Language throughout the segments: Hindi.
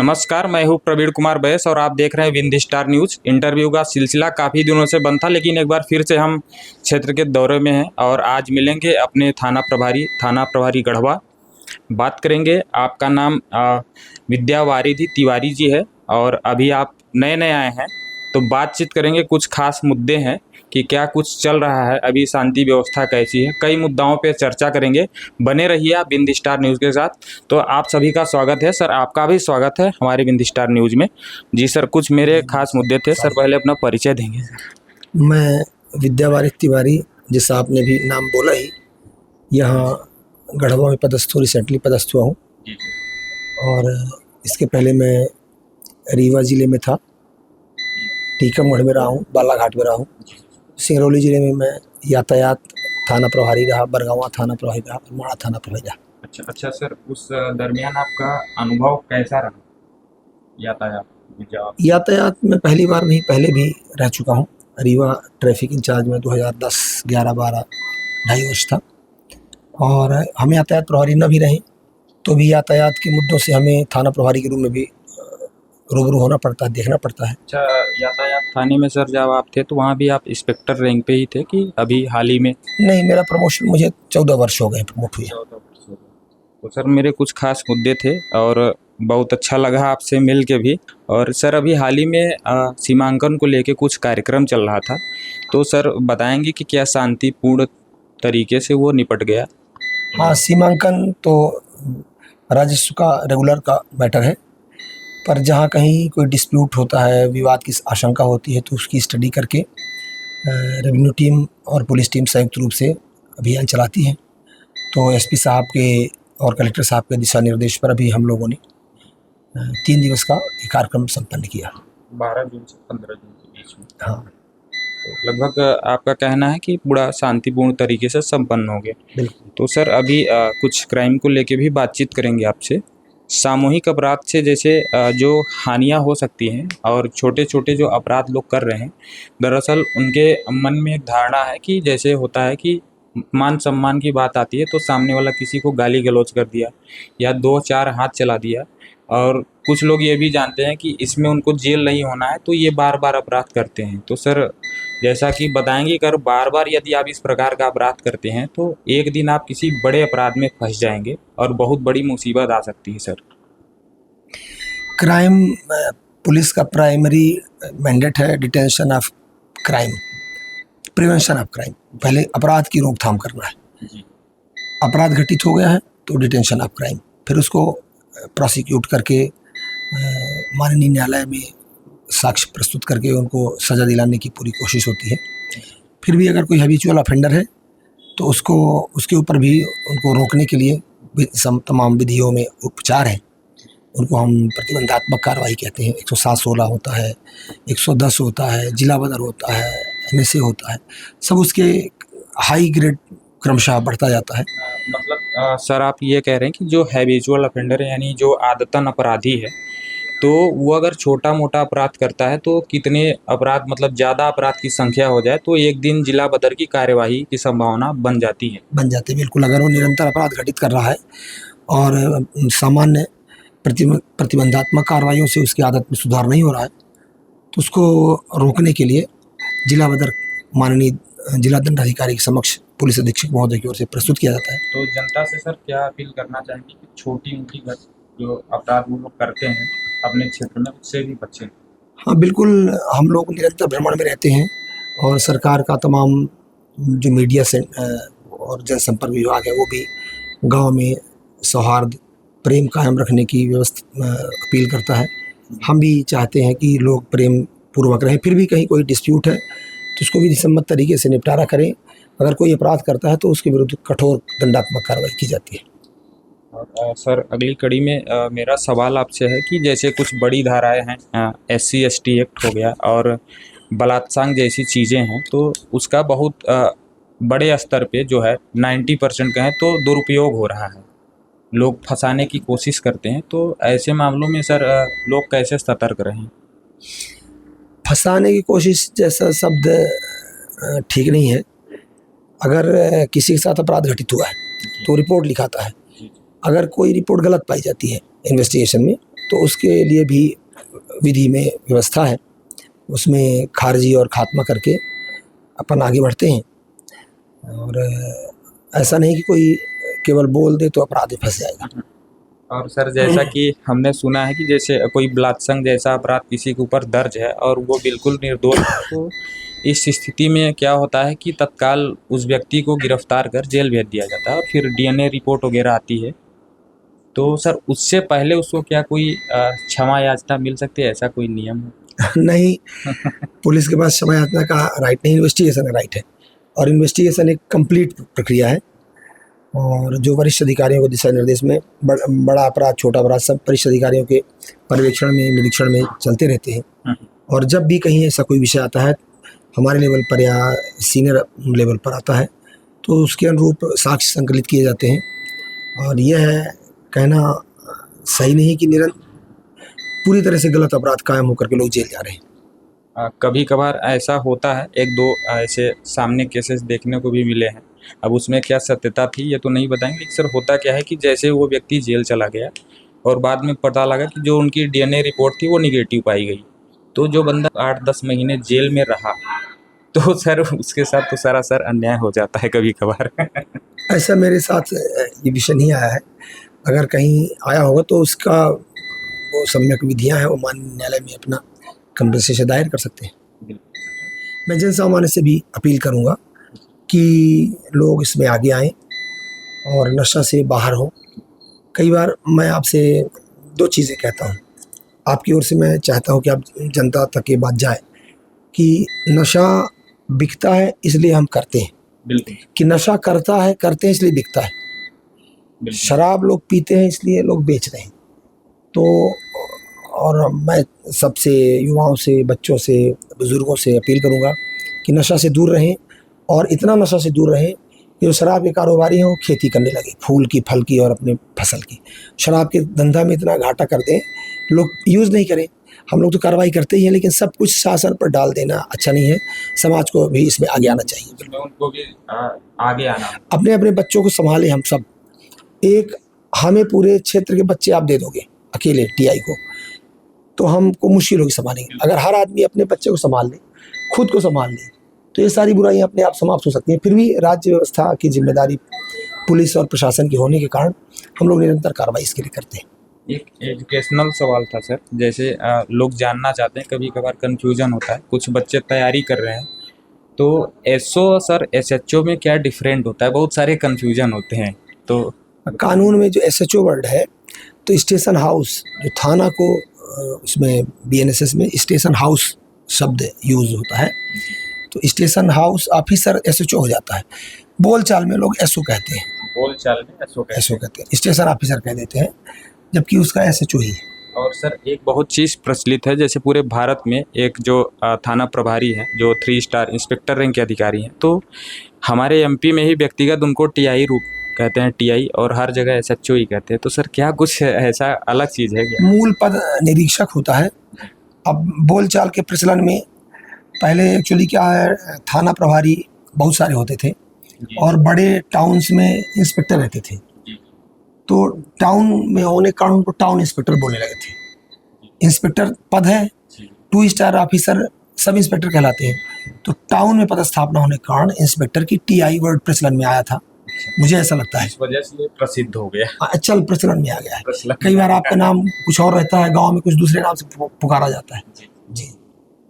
नमस्कार, मैं हूँ प्रवीण कुमार बैस और आप देख रहे हैं विंध्य स्टार न्यूज़। इंटरव्यू का सिलसिला काफ़ी दिनों से बंद था, लेकिन एक बार फिर से हम क्षेत्र के दौरे में हैं और आज मिलेंगे अपने थाना प्रभारी गढ़वा। बात करेंगे। आपका नाम विद्यावारिधि तिवारी जी है और अभी आप नए नए आए हैं, तो बातचीत करेंगे। कुछ खास मुद्दे हैं कि क्या कुछ चल रहा है, अभी शांति व्यवस्था कैसी है, कई मुद्दाओं पे चर्चा करेंगे। बने रहिए आप विंध्य स्टार न्यूज़ के साथ। तो आप सभी का स्वागत है सर, आपका भी स्वागत है हमारे विंध्य स्टार न्यूज़ में। जी सर, कुछ मेरे खास मुद्दे थे सर, पहले अपना परिचय देंगे सर। मैं विद्यावारिधि तिवारी, जैसा आपने भी नाम बोला ही, यहाँ गढ़वा में रिसेंटली पदस्थ हुआ हूँ। और इसके पहले मैं रीवा ज़िले में था, टीकमगढ़ में रहा हूँ, बालाघाट में रहा हूँ। सिंगरौली ज़िले में मैं यातायात थाना प्रभारी रहा, बरगावा थाना प्रभारी रहा, अल्मोड़ा थाना प्रभारी रहा। अच्छा सर, उस दरमियान आपका अनुभव कैसा रहा यातायात में पहली बार नहीं, पहले भी रह चुका हूँ। रीवा ट्रैफिक इंचार्ज में 2010, 11, 12, 2.5 वर्ष था। और हम यातायात प्रभारी न भी रहे तो भी यातायात के मुद्दों से हमें थाना प्रभारी के रूप में भी रूबरू होना पड़ता है, देखना पड़ता है। अच्छा, यातायात थाने में सर जब आप थे तो वहाँ भी आप इंस्पेक्टर रैंक पे ही थे कि अभी हाल ही में? नहीं, मेरा प्रमोशन, मुझे 14 वर्ष हो गए प्रमोट हुए। 14 वर्ष हो गए। तो सर मेरे कुछ खास मुद्दे थे और बहुत अच्छा लगा आपसे मिल के भी। और सर अभी हाल ही में सीमांकन को लेके कुछ कार्यक्रम चल रहा था, तो सर बताएंगे कि क्या शांतिपूर्ण तरीके से वो निपट गया? हाँ, सीमांकन तो राजस्व का रेगुलर का मैटर है, पर जहाँ कहीं कोई डिस्प्यूट होता है, विवाद की आशंका होती है, तो उसकी स्टडी करके रेवेन्यू टीम और पुलिस टीम संयुक्त रूप से अभियान चलाती है। तो एसपी साहब के और कलेक्टर साहब के दिशा निर्देश पर अभी हम लोगों ने 3 दिवस का एक कार्यक्रम संपन्न किया। 12 जून से 15 जून के बीच में। हाँ, तो लगभग आपका कहना है कि पूरा शांतिपूर्ण तरीके से संपन्न हो गया। बिल्कुल। तो सर अभी कुछ क्राइम को लेके भी बातचीत करेंगे आपसे। सामूहिक अपराध से जैसे जो हानियां हो सकती हैं और छोटे छोटे जो अपराध लोग कर रहे हैं, दरअसल उनके मन में एक धारणा है कि जैसे होता है कि मान सम्मान की बात आती है तो सामने वाला किसी को गाली गलौज कर दिया या 2-4 हाथ चला दिया, और कुछ लोग ये भी जानते हैं कि इसमें उनको जेल नहीं होना है, तो ये बार बार अपराध करते हैं। तो सर जैसा कि बताएंगे, अगर बार बार यदि आप इस प्रकार का अपराध करते हैं तो एक दिन आप किसी बड़े अपराध में फंस जाएंगे और बहुत बड़ी मुसीबत आ सकती है सर। क्राइम, पुलिस का प्राइमरी मैंडेट है detention of crime, prevention of crime. पहले अपराध की रोकथाम करना है। जी। अपराध घटित हो गया है तो डिटेंशन ऑफ क्राइम, फिर उसको प्रोसिक्यूट करके माननीय न्यायालय में साक्ष्य प्रस्तुत करके उनको सज़ा दिलाने की पूरी कोशिश होती है। फिर भी अगर कोई हैबिचुअल ऑफेंडर है तो उसको, उसके ऊपर भी उनको रोकने के लिए तमाम विधियों में उपचार है। उनको हम प्रतिबंधात्मक कार्रवाई कहते हैं। 107-16 होता है, 110 होता है, जिला बदर होता है, NSA होता है, सब उसके हाई ग्रेड क्रमशः बढ़ता जाता है। मतलब सर आप ये कह रहे हैं कि जो हैबिचुअल ऑफेंडर है, यानी जो आदतन अपराधी है, तो वो अगर छोटा मोटा अपराध करता है तो कितने अपराध, मतलब ज़्यादा अपराध की संख्या हो जाए तो एक दिन जिला बदर की कार्यवाही की संभावना बन जाती है? बन जाती है, बिल्कुल। अगर वो निरंतर अपराध घटित कर रहा है और सामान्य प्रतिबंधात्मक कार्रवाइयों से उसकी आदत में सुधार नहीं हो रहा है तो उसको रोकने के लिए जिला बदर माननीय जिला दंडाधिकारी के समक्ष पुलिस अधीक्षक महोदय की ओर से प्रस्तुत किया जाता है। तो जनता से सर क्या अपील करना चाहेंगे कि छोटी मोटी जो अपराध वो लोग करते हैं अपने क्षेत्र में, उससे भी बचें? हाँ, बिल्कुल। हम लोग निरंतर भ्रमण में रहते हैं और सरकार का तमाम जो मीडिया से और जनसंपर्क विभाग है वो भी गांव में सौहार्द प्रेम कायम रखने की व्यवस्था अपील करता है। हम भी चाहते हैं कि लोग प्रेम पूर्वक रहें। फिर भी कहीं कोई डिस्प्यूट है तो उसको विधिसम्मत तरीके से निपटारा करें। अगर कोई अपराध करता है तो उसके विरुद्ध कठोर दंडात्मक कार्रवाई की जाती है। और सर अगली कड़ी में मेरा सवाल आपसे है कि जैसे कुछ बड़ी धाराएं हैं, SC/ST एक्ट हो गया और बलात्कार जैसी चीज़ें हैं, तो उसका बहुत बड़े स्तर पे जो है 90% कहें तो दुरुपयोग हो रहा है, लोग फंसाने की कोशिश करते हैं। तो ऐसे मामलों में सर लोग कैसे सतर्क रहें? फंसाने की कोशिश जैसा शब्द ठीक नहीं है। अगर किसी के साथ अपराध घटित हुआ है तो रिपोर्ट लिखाता है। अगर कोई रिपोर्ट गलत पाई जाती है इन्वेस्टिगेशन में तो उसके लिए भी विधि में व्यवस्था है, उसमें खारिजी और खात्मा करके अपन आगे बढ़ते हैं। और ऐसा नहीं कि कोई केवल बोल दे तो अपराध में फंस जाएगा। और सर जैसा कि हमने सुना है कि जैसे कोई बलात्संग जैसा अपराध किसी के ऊपर दर्ज है और वो बिल्कुल निर्दोष है, तो इस स्थिति में क्या होता है कि तत्काल उस व्यक्ति को गिरफ्तार कर जेल भेज दिया जाता है और फिर डीएनए रिपोर्ट वगैरह आती है। तो सर उससे पहले उसको क्या कोई क्षमा याचना मिल सकती है, ऐसा कोई नियम है? नहीं, पुलिस के पास क्षमा याचना का राइट नहीं, इन्वेस्टिगेशन का राइट है। और इन्वेस्टिगेशन एक कंप्लीट प्रक्रिया है और जो वरिष्ठ अधिकारियों को दिशा निर्देश में बड़ा अपराध छोटा अपराध सब वरिष्ठ अधिकारियों के पर्यवेक्षण में निरीक्षण में चलते रहते हैं। और जब भी कहीं ऐसा कोई विषय आता है हमारे लेवल पर या सीनियर लेवल पर आता है तो उसके अनुरूप साक्ष्य संकलित किए जाते हैं। और यह कहना सही नहीं कि निरंतर पूरी तरह से गलत अपराध कायम होकर के लोग जेल जा रहे हैं। कभी कभार ऐसा होता है, एक दो ऐसे सामने केसेस देखने को भी मिले हैं। अब उसमें क्या सत्यता थी ये तो नहीं बताएंगे, लेकिन सर होता क्या है कि जैसे वो व्यक्ति जेल चला गया और बाद में पता लगा कि जो उनकी डीएनए रिपोर्ट थी वो निगेटिव पाई गई, तो जो बंदा 8-10 महीने जेल में रहा तो सर उसके साथ तो सरासर अन्याय हो जाता है कभी कभार। ऐसा मेरे साथ ये विषय नहीं आया है, अगर कहीं आया होगा तो उसका वो सम्यक विधियां हैं, वो माननीय न्यायालय में अपना कंप्लेंट से दायर कर सकते हैं। मैं जन सामान्य से भी अपील करूंगा कि लोग इसमें आगे आएं और नशा से बाहर हों। कई बार मैं आपसे दो चीज़ें कहता हूं, आपकी ओर से मैं चाहता हूं कि आप जनता तक ये बात जाए कि नशा बिकता है इसलिए हम करते हैं, बिल्कुल कि नशा करते हैं इसलिए बिकता है। शराब लोग पीते हैं इसलिए लोग बेच रहे हैं। तो और मैं सबसे युवाओं से, बच्चों से, बुज़ुर्गों से अपील करूंगा कि नशा से दूर रहें और इतना नशा से दूर रहें कि जो शराब के कारोबारी हैं वो खेती करने लगे, फूल की, फल की और अपने फसल की। शराब के धंधा में इतना घाटा कर दें, लोग यूज़ नहीं करें। हम लोग तो कार्रवाई करते ही हैं, लेकिन सब कुछ शासन पर डाल देना अच्छा नहीं है। समाज को भी इसमें आगे आना चाहिए, उनको भी आगे आना। अपने अपने बच्चों को संभालें हम सब। एक हमें पूरे क्षेत्र के बच्चे आप दे दोगे अकेले टीआई को तो हमको मुश्किल होगी संभालेंगे। अगर हर आदमी अपने बच्चे को संभाल ले, खुद को संभाल ले, तो ये सारी बुराइयां अपने आप समाप्त हो सकती हैं। फिर भी राज्य व्यवस्था की जिम्मेदारी पुलिस और प्रशासन की होने के कारण हम लोग निरंतर कार्रवाई इसके लिए करते हैं। एक एजुकेशनल सवाल था सर, जैसे लोग जानना चाहते हैं, कभी कभार कन्फ्यूजन होता है, कुछ बच्चे तैयारी कर रहे हैं तो एसओ सर एसएचओ में क्या डिफरेंट होता है, बहुत सारे कन्फ्यूजन होते हैं। तो कानून में जो एसएचओ वर्ड है तो स्टेशन हाउस, जो थाना को उसमें बीएनएसएस में स्टेशन हाउस शब्द यूज होता है, तो स्टेशन हाउस ऑफिसर एसएचओ हो जाता है। बोलचाल में लोग एसओ कहते हैं, बोलचाल में एसओ कहते हैं, स्टेशन ऑफिसर कह देते हैं, जबकि उसका एसएचओ ही है। और सर एक बहुत चीज़ प्रचलित है, जैसे पूरे भारत में एक जो थाना प्रभारी है जो 3 स्टार इंस्पेक्टर रैंक के अधिकारी हैं, तो हमारे एमपी में ही व्यक्तिगत उनको टीआई रूप कहते हैं, टीआई, और हर जगह एसएचओ ही कहते हैं। तो सर क्या कुछ ऐसा अलग चीज़ है क्या? मूल पद निरीक्षक होता है। अब बोलचाल के प्रचलन में पहले एक्चुअली क्या है, थाना प्रभारी बहुत सारे होते थे और बड़े टाउन्स में इंस्पेक्टर रहते थे, तो टाउन में होने के कारण उनको टाउन इंस्पेक्टर बोलने लगे थे। इंस्पेक्टर पद है, 2 स्टार ऑफिसर सब इंस्पेक्टर कहलाते हैं। तो टाउन में पदस्थापना होने के कारण इंस्पेक्टर की टीआई वर्ड प्रचलन में आया था, मुझे ऐसा लगता है। इस वजह से ये प्रसिद्ध हो गया, चल प्रचलन में आ गया है। कई बार आपका नाम कुछ और रहता है, गांव में कुछ दूसरे नाम से पुकारा जाता है। जी।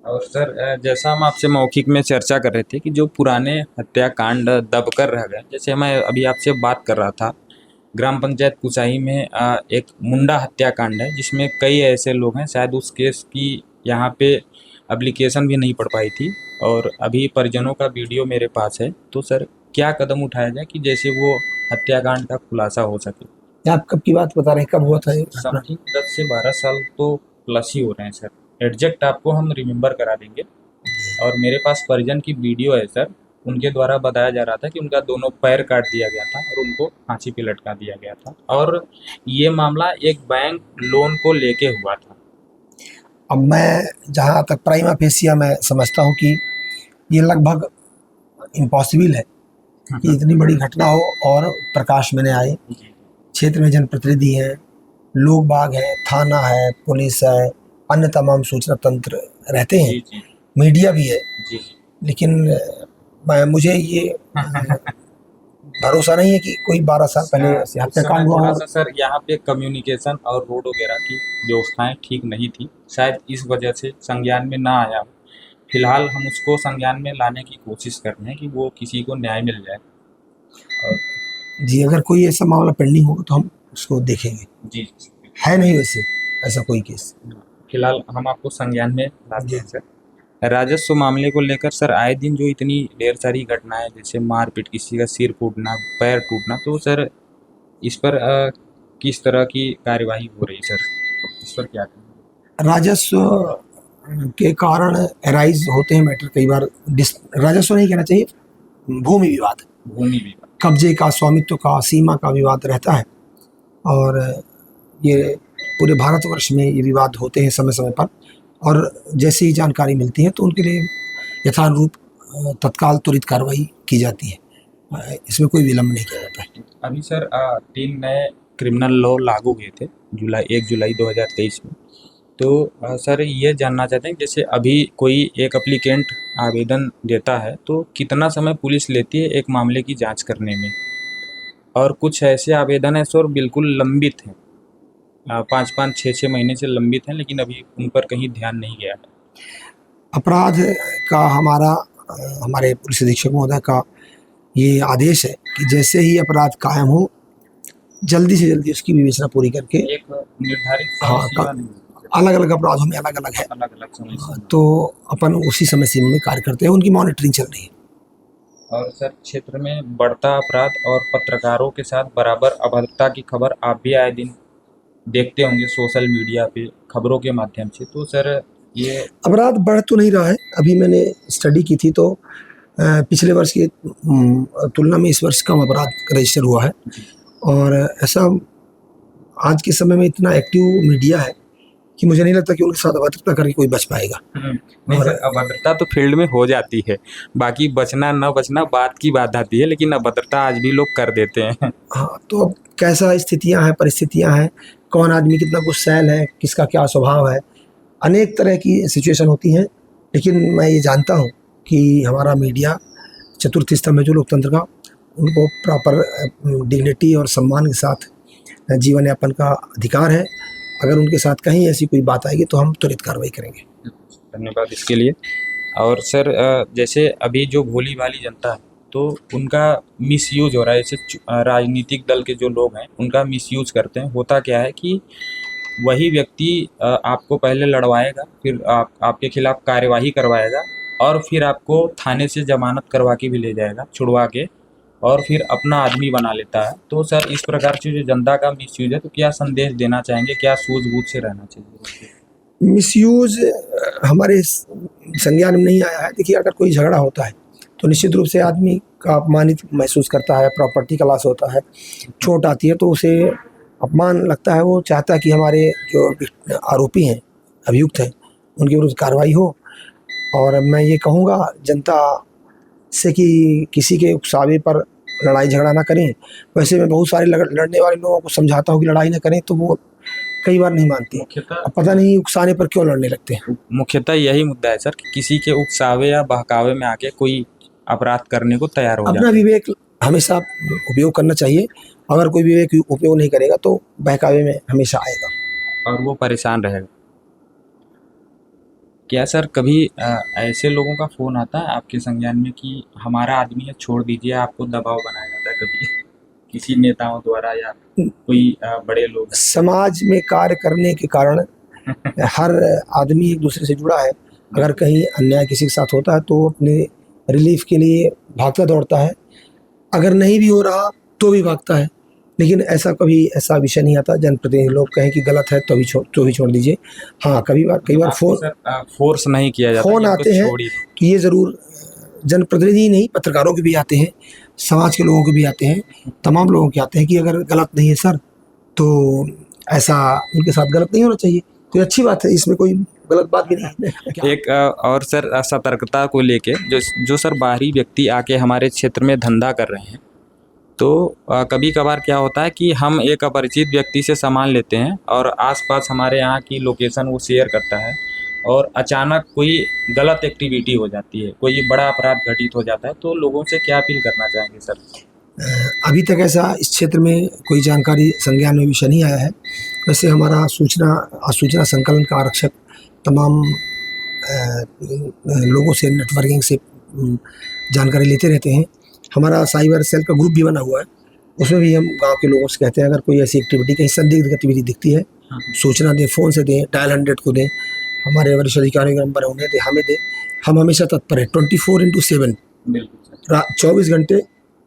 और सर जैसा हम आपसे मौखिक में चर्चा कर रहे थे कि जो पुराने हत्याकांड दब कर रह गए, जैसे मैं अभी आपसे बात कर रहा था, ग्राम पंचायत कुचाई में एक मुंडा हत्याकांड है जिसमें कई ऐसे लोग हैं, शायद उस केस की यहाँ पे एप्लीकेशन भी नहीं पड़ पाई थी और अभी परिजनों का वीडियो मेरे पास है। तो सर क्या कदम उठाया जाए कि जैसे वो हत्याकांड का खुलासा हो सके? आप कब की बात बता रहे हैं, कब हुआ था ये? समथिंग 10 से 12 साल तो प्लस ही हो रहे हैं सर, एग्जैक्ट आपको हम रिमेम्बर करा देंगे। और मेरे पास परिजन की वीडियो है सर, उनके द्वारा बताया जा रहा था कि उनका दोनों पैर काट दिया गया था और उनको फांसी पे लटका दिया गया था, और ये मामला एक बैंक लोन को लेके हुआ था। अब मैं जहाँ तक प्राइमा फेसिया मैं समझता हूँ कि ये लगभग इम्पॉसिबल है कि इतनी बड़ी घटना हो और प्रकाश में आए। क्षेत्र में जनप्रतिनिधि हैं, लोग बाग है, थाना है, पुलिस है, अन्य तमाम सूचना तंत्र रहते हैं, जी जी मीडिया भी है, जी लेकिन मुझे ये भरोसा नहीं है कि कोई 12 साल पहले ऐसे उस समय हत्याकांड हुआ थोड़ा हो। सा सर यहाँ पे कम्युनिकेशन और रोड वगैरह की व्यवस्थाएं ठीक नहीं थी, शायद इस वजह से संज्ञान में ना आया। फिलहाल हम उसको संज्ञान में लाने की कोशिश कर रहे हैं कि वो किसी को न्याय मिल जाए। और जी, अगर कोई ऐसा मामला पेंडिंग होगा तो हम उसको देखेंगे। जी है नहीं वैसे ऐसा कोई केस। फिलहाल हम आपको संज्ञान में लाते जी। हैं सर। राजस्व मामले को लेकर सर आए दिन जो इतनी ढेर सारी घटनाएं, जैसे मारपीट, किसी का सिर फूटना, पैर टूटना, तो सर इस पर किस तरह की कार्यवाही हो रही सर, इस पर क्या कहेंगे? राजस्व के कारण एराइज होते हैं मैटर कई बार। राजस्व नहीं कहना चाहिए, भूमि विवाद, भूमि विवाद। कब्जे का, स्वामित्व का, सीमा का विवाद रहता है, और ये पूरे भारतवर्ष में ये विवाद होते हैं समय समय पर, और जैसे ही जानकारी मिलती है तो उनके लिए यथारूप तत्काल त्वरित कार्रवाई की जाती है। इसमें कोई विलंब नहीं किया जाता है। अभी सर 3 नए क्रिमिनल लॉ लागू हुए थे 1 जुलाई 2023 में। तो सर ये जानना चाहते हैं, जैसे अभी कोई एक एप्लीकेंट आवेदन देता है तो कितना समय पुलिस लेती है एक मामले की जांच करने में, और कुछ ऐसे आवेदन हैं सर बिल्कुल लंबित हैं, 5-5 6-6 महीने से लंबित हैं, लेकिन अभी उन पर कहीं ध्यान नहीं गया। अपराध का हमारे पुलिस अधीक्षक महोदय का ये आदेश है कि जैसे ही अपराध कायम हो, जल्दी से जल्दी उसकी विवेचना पूरी करके, एक निर्धारित हाँ, समय सीमा नहीं है, अलग अलग अपराधों में अलग अलग है, अलग-अलग समय सीमा। तो अपन उसी समय सीमा में कार्य करते हैं, उनकी मॉनिटरिंग चल रही है। और सर क्षेत्र में बढ़ता अपराध और पत्रकारों के साथ बराबर अभद्रता की खबर आप भी आए दिन देखते होंगे सोशल मीडिया पे खबरों के माध्यम से, तो सर ये अपराध बढ़ तो नहीं रहा है। अभी मैंने स्टडी की थी तो पिछले वर्ष की तुलना में इस वर्ष कम अपराध रजिस्टर हुआ है, और ऐसा आज के समय में इतना एक्टिव मीडिया है कि मुझे नहीं लगता कि उनके साथ अभद्रता करके कोई बच पाएगा। नहीं सर, अभद्रता तो फील्ड में हो जाती है, बाकी बचना न बचना बात की बात आती है, लेकिन अभद्रता आज भी लोग कर देते हैं। हाँ, तो अब कैसा स्थितियां हैं, परिस्थितियां हैं, कौन आदमी कितना गुस्सैल है, किसका क्या स्वभाव है, अनेक तरह की सिचुएशन होती हैं। लेकिन मैं ये जानता हूँ कि हमारा मीडिया चतुर्थ स्तंभ है जो लोकतंत्र का, उनको प्रॉपर डिग्निटी और सम्मान के साथ जीवन यापन का अधिकार है। अगर उनके साथ कहीं ऐसी कोई बात आएगी तो हम त्वरित कार्रवाई करेंगे। धन्यवाद इसके लिए। और सर जैसे अभी जो भोली भाली जनता है तो उनका मिसयूज हो रहा है, जैसे राजनीतिक दल के जो लोग हैं उनका मिसयूज करते हैं। होता क्या है कि वही व्यक्ति आपको पहले लड़वाएगा, फिर आपके खिलाफ कार्यवाही करवाएगा, और फिर आपको थाने से जमानत करवा के भी ले जाएगा, छुड़वा के, और फिर अपना आदमी बना लेता है। तो सर इस प्रकार से जो जनता का मिसयूज है, तो क्या संदेश देना चाहेंगे, क्या सूझबूझ से रहना चाहिए? मिसयूज हमारे संज्ञान में नहीं आया है। देखिए, अगर कोई झगड़ा होता है तो निश्चित रूप से आदमी का अपमानित महसूस करता है, प्रॉपर्टी का लॉस होता है, चोट आती है तो उसे अपमान लगता है। वो चाहता है कि हमारे जो आरोपी हैं, अभियुक्त हैं, उनके विरुद्ध कार्रवाई हो। और मैं ये कहूँगा जनता से कि किसी के उकसावे पर लड़ाई झगड़ा ना करें। वैसे मैं बहुत सारे लड़ने वाले लोगों को समझाता हूँ कि लड़ाई ना करें, तो वो कई बार नहीं मानते। अब पता नहीं उकसाने पर क्यों लड़ने लगते हैं। मुख्यतः यही मुद्दा है सर कि किसी के उकसावे या बहकावे में आके कोई अपराध करने को तैयार हो अपना जाता है। विवेक हमेशा उपयोग करना चाहिए। अगर कोई विवेक उपयोग नहीं करेगा तो बहकावे में हमेशा आएगा और वो परेशान रहेगा। क्या सर कभी ऐसे लोगों का फ़ोन आता है आपके संज्ञान में कि हमारा आदमी है, छोड़ दीजिए, आपको दबाव बनाया जाता है कभी किसी नेताओं द्वारा या कोई बड़े लोग? समाज में कार्य करने के कारण हर आदमी एक दूसरे से जुड़ा है। अगर कहीं अन्याय किसी के साथ होता है तो अपने रिलीफ के लिए भागता दौड़ता है, अगर नहीं भी हो रहा तो भी भागता है। लेकिन ऐसा विषय नहीं आता जनप्रतिनिधि लोग कहें कि गलत है तो भी छोड़ दीजिए। हाँ, कई बार फोर्स नहीं किया जाता, फोन आते हैं कि ये ज़रूर, जनप्रतिनिधि नहीं, पत्रकारों के भी आते हैं, समाज के लोगों के भी आते हैं, तमाम लोगों के आते हैं कि अगर गलत नहीं है सर तो ऐसा उनके साथ गलत नहीं होना चाहिए। तो ये अच्छी बात है, इसमें कोई गलत बात भी नहीं है। एक और सर सतर्कता को लेके जो सर बाहरी व्यक्ति आके हमारे क्षेत्र में धंधा कर रहे हैं, तो कभी कभार क्या होता है कि हम एक अपरिचित व्यक्ति से सामान लेते हैं और आसपास हमारे यहाँ की लोकेशन वो शेयर करता है और अचानक कोई गलत एक्टिविटी हो जाती है, कोई बड़ा अपराध घटित हो जाता है, तो लोगों से क्या अपील करना चाहेंगे सर? अभी तक ऐसा इस क्षेत्र में कोई जानकारी संज्ञान में विषय नहीं आया है। वैसे हमारा सूचना संकलन का आरक्षक तमाम लोगों से नेटवर्किंग से जानकारी लेते रहते हैं। हमारा साइबर सेल का ग्रुप भी बना हुआ है, उसमें भी हम गांव के लोगों से कहते हैं अगर कोई ऐसी एक्टिविटी कहीं संदिग्ध गतिविधि दिखती है सूचना दें, फ़ोन से दें, डायल 100 को दें, हमारे वरिष्ठ अधिकारियों का नंबर है उन्हें दें, हमें दें। हम हमेशा तत्पर है 24/7 बिल्कुल 24 घंटे।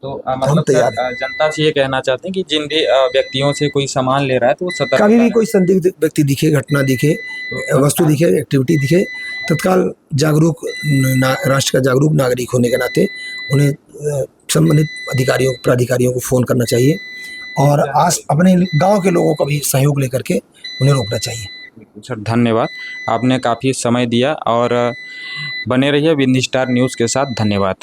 तो मतलब तैयार सर जनता से ये कहना चाहते हैं कि जिन भी व्यक्तियों से कोई सामान ले रहा है तो वो सतर्क कभी भी रहें। कोई संदिग्ध व्यक्ति दिखे, घटना दिखे, वस्तु दिखे, एक्टिविटी दिखे, तत्काल जागरूक राष्ट्र का जागरूक नागरिक होने के नाते उन्हें संबंधित अधिकारियों प्राधिकारियों को फ़ोन करना चाहिए और अपने गांव के लोगों का भी सहयोग लेकर के उन्हें रोकना चाहिए। सर धन्यवाद, आपने काफ़ी समय दिया और बने रहिए विंध्य स्टार न्यूज़ के साथ। धन्यवाद।